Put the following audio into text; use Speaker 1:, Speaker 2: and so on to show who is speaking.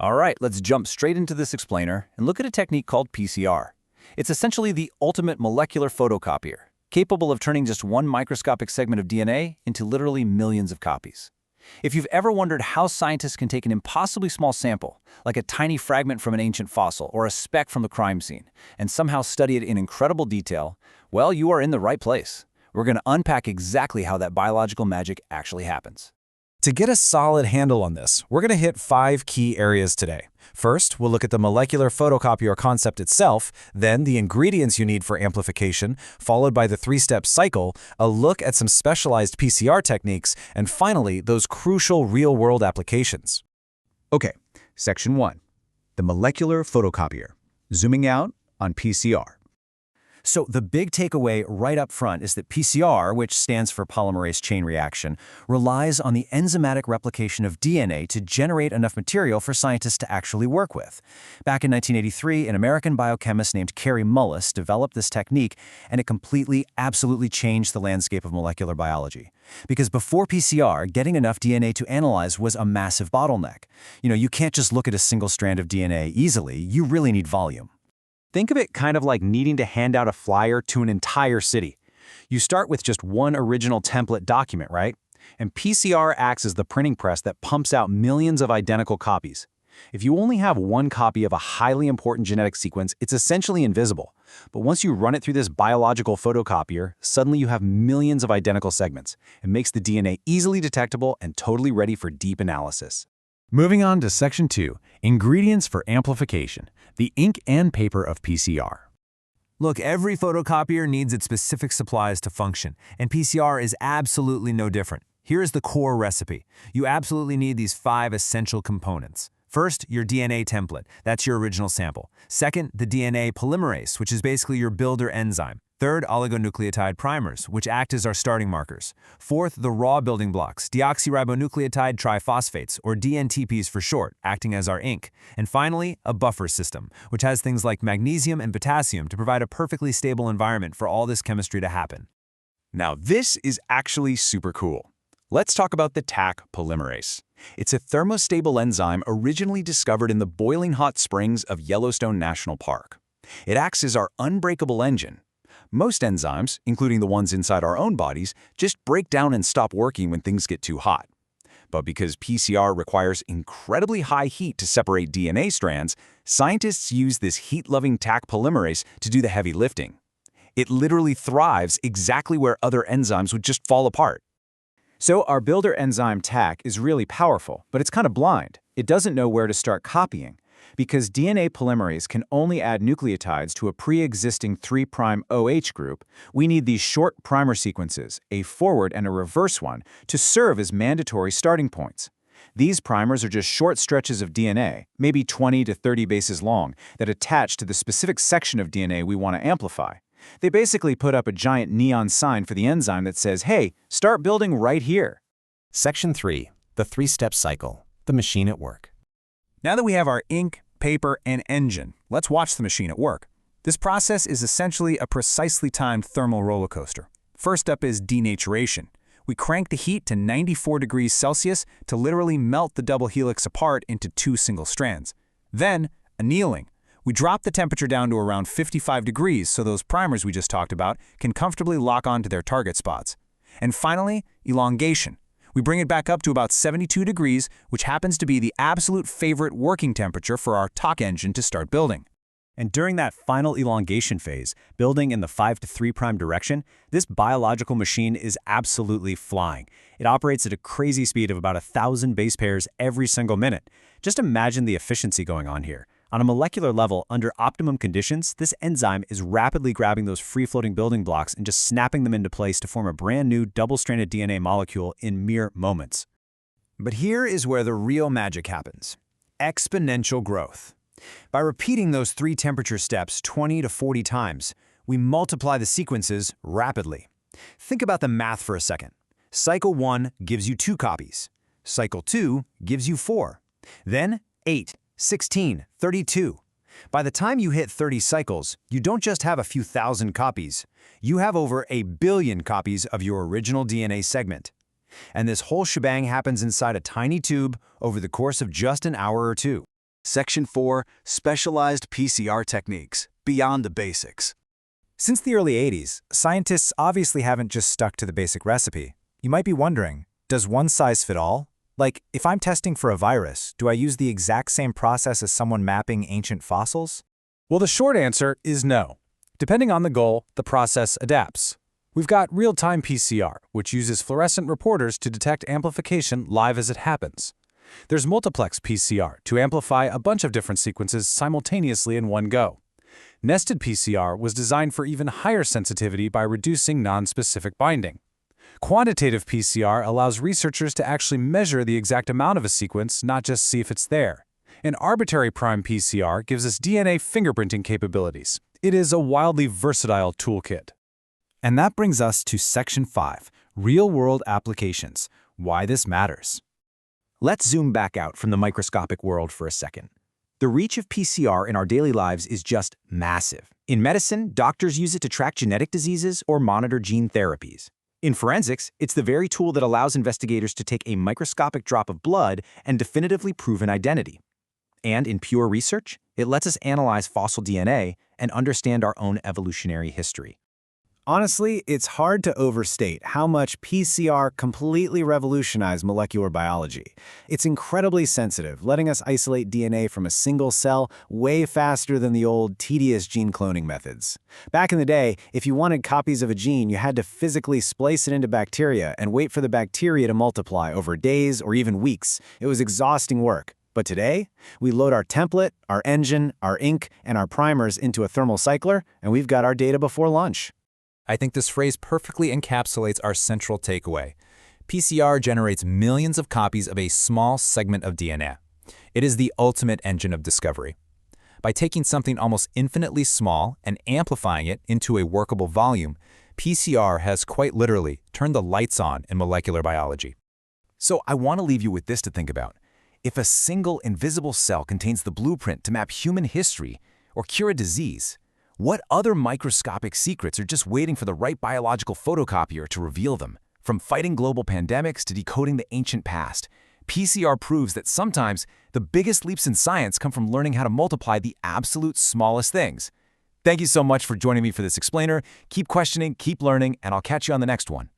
Speaker 1: All right, let's jump straight into this explainer and look at a technique called PCR. It's essentially the ultimate molecular photocopier, capable of turning just one microscopic segment of DNA into literally millions of copies. If you've ever wondered how scientists can take an impossibly small sample, like a tiny fragment from an ancient fossil or a speck from the crime scene, and somehow study it in incredible detail, well, you are in the right place. We're going to unpack exactly how that biological magic actually happens.
Speaker 2: To get a solid handle on this, we're going to hit 5 key areas today. First, we'll look at the molecular photocopier concept itself, then the ingredients you need for amplification, followed by the 3-step cycle, a look at some specialized PCR techniques, and finally, those crucial real-world applications.
Speaker 3: Okay, Section 1. The molecular photocopier. Zooming out on PCR.
Speaker 1: So the big takeaway right up front is that PCR, which stands for polymerase chain reaction, relies on the enzymatic replication of DNA to generate enough material for scientists to actually work with. Back in 1983, an American biochemist named Kary Mullis developed this technique, and it completely, absolutely changed the landscape of molecular biology. Because before PCR, getting enough DNA to analyze was a massive bottleneck. You can't just look at a single strand of DNA easily. You really need volume.
Speaker 2: Think of it kind of like needing to hand out a flyer to an entire city. You start with just one original template document, right? And PCR acts as the printing press that pumps out millions of identical copies. If you only have one copy of a highly important genetic sequence, it's essentially invisible. But once you run it through this biological photocopier, suddenly you have millions of identical segments. It makes the DNA easily detectable and totally ready for deep analysis.
Speaker 4: Moving on to Section 2, Ingredients for Amplification, the ink and paper of PCR.
Speaker 5: Look, every photocopier needs its specific supplies to function, and PCR is absolutely no different. Here is the core recipe. You absolutely need these 5 essential components. First, your DNA template. That's your original sample. Second, the DNA polymerase, which is basically your builder enzyme. Third, oligonucleotide primers, which act as our starting markers. Fourth, the raw building blocks, deoxyribonucleotide triphosphates, or DNTPs for short, acting as our ink. And finally, a buffer system, which has things like magnesium and potassium to provide a perfectly stable environment for all this chemistry to happen.
Speaker 3: Now this is actually super cool. Let's talk about the Taq polymerase. It's a thermostable enzyme originally discovered in the boiling hot springs of Yellowstone National Park. It acts as our unbreakable engine. Most enzymes, including the ones inside our own bodies, just break down and stop working when things get too hot. But because PCR requires incredibly high heat to separate DNA strands, scientists use this heat-loving Taq polymerase to do the heavy lifting. It literally thrives exactly where other enzymes would just fall apart.
Speaker 2: So our builder enzyme Taq is really powerful, but it's kind of blind. It doesn't know where to start copying. Because DNA polymerase can only add nucleotides to a pre-existing 3' OH group, we need these short primer sequences, a forward and a reverse one, to serve as mandatory starting points. These primers are just short stretches of DNA, maybe 20 to 30 bases long, that attach to the specific section of DNA we want to amplify. They basically put up a giant neon sign for the enzyme that says, hey, start building right here.
Speaker 4: Section 3, the 3-step cycle, the machine at work.
Speaker 5: Now that we have our ink, paper, and engine, let's watch the machine at work. This process is essentially a precisely timed thermal roller coaster. First up is denaturation. We crank the heat to 94 degrees Celsius to literally melt the double helix apart into 2 single strands. Then, annealing. We drop the temperature down to around 55 degrees so those primers we just talked about can comfortably lock onto their target spots. And finally, elongation. We bring it back up to about 72 degrees, which happens to be the absolute favorite working temperature for our Taq engine to start building.
Speaker 1: And during that final elongation phase, building in the 5' to 3' direction, this biological machine is absolutely flying. It operates at a crazy speed of about 1,000 base pairs every single minute. Just imagine the efficiency going on here. On a molecular level, under optimum conditions, this enzyme is rapidly grabbing those free-floating building blocks and just snapping them into place to form a brand new double-stranded DNA molecule in mere moments.
Speaker 5: But here is where the real magic happens. Exponential growth. By repeating those 3 temperature steps 20 to 40 times, we multiply the sequences rapidly. Think about the math for a second. Cycle 1 gives you 2 copies. Cycle 2 gives you 4. Then 8, 16, 32. By the time you hit 30 cycles, you don't just have a few thousand copies. You have over 1 billion copies of your original DNA segment. And this whole shebang happens inside a tiny tube over the course of just an hour or 2.
Speaker 3: Section 4, Specialized PCR Techniques, Beyond the Basics.
Speaker 2: Since the early 80s, scientists obviously haven't just stuck to the basic recipe. You might be wondering, does one size fit all? Like, if I'm testing for a virus, do I use the exact same process as someone mapping ancient fossils?
Speaker 4: Well, the short answer is no. Depending on the goal, the process adapts. We've got real-time PCR, which uses fluorescent reporters to detect amplification live as it happens. There's multiplex PCR to amplify a bunch of different sequences simultaneously in one go. Nested PCR was designed for even higher sensitivity by reducing non-specific binding. Quantitative PCR allows researchers to actually measure the exact amount of a sequence, not just see if it's there. And arbitrary prime PCR gives us DNA fingerprinting capabilities. It is a wildly versatile toolkit.
Speaker 2: And that brings us to Section 5, Real-World Applications, Why This Matters. Let's zoom back out from the microscopic world for a second. The reach of PCR in our daily lives is just massive. In medicine, doctors use it to track genetic diseases or monitor gene therapies. In forensics, it's the very tool that allows investigators to take a microscopic drop of blood and definitively prove an identity. And in pure research, it lets us analyze fossil DNA and understand our own evolutionary history. Honestly, it's hard to overstate how much PCR completely revolutionized molecular biology. It's incredibly sensitive, letting us isolate DNA from a single cell way faster than the old, tedious gene cloning methods. Back in the day, if you wanted copies of a gene, you had to physically splice it into bacteria and wait for the bacteria to multiply over days or even weeks. It was exhausting work. But today, we load our template, our engine, our ink, and our primers into a thermal cycler, and we've got our data before lunch.
Speaker 5: I think this phrase perfectly encapsulates our central takeaway. PCR generates millions of copies of a small segment of DNA. It is the ultimate engine of discovery. By taking something almost infinitely small and amplifying it into a workable volume, PCR has quite literally turned the lights on in molecular biology.
Speaker 3: So I want to leave you with this to think about. If a single invisible cell contains the blueprint to map human history or cure a disease, what other microscopic secrets are just waiting for the right biological photocopier to reveal them? From fighting global pandemics to decoding the ancient past, PCR proves that sometimes the biggest leaps in science come from learning how to multiply the absolute smallest things. Thank you so much for joining me for this explainer. Keep questioning, keep learning, and I'll catch you on the next one.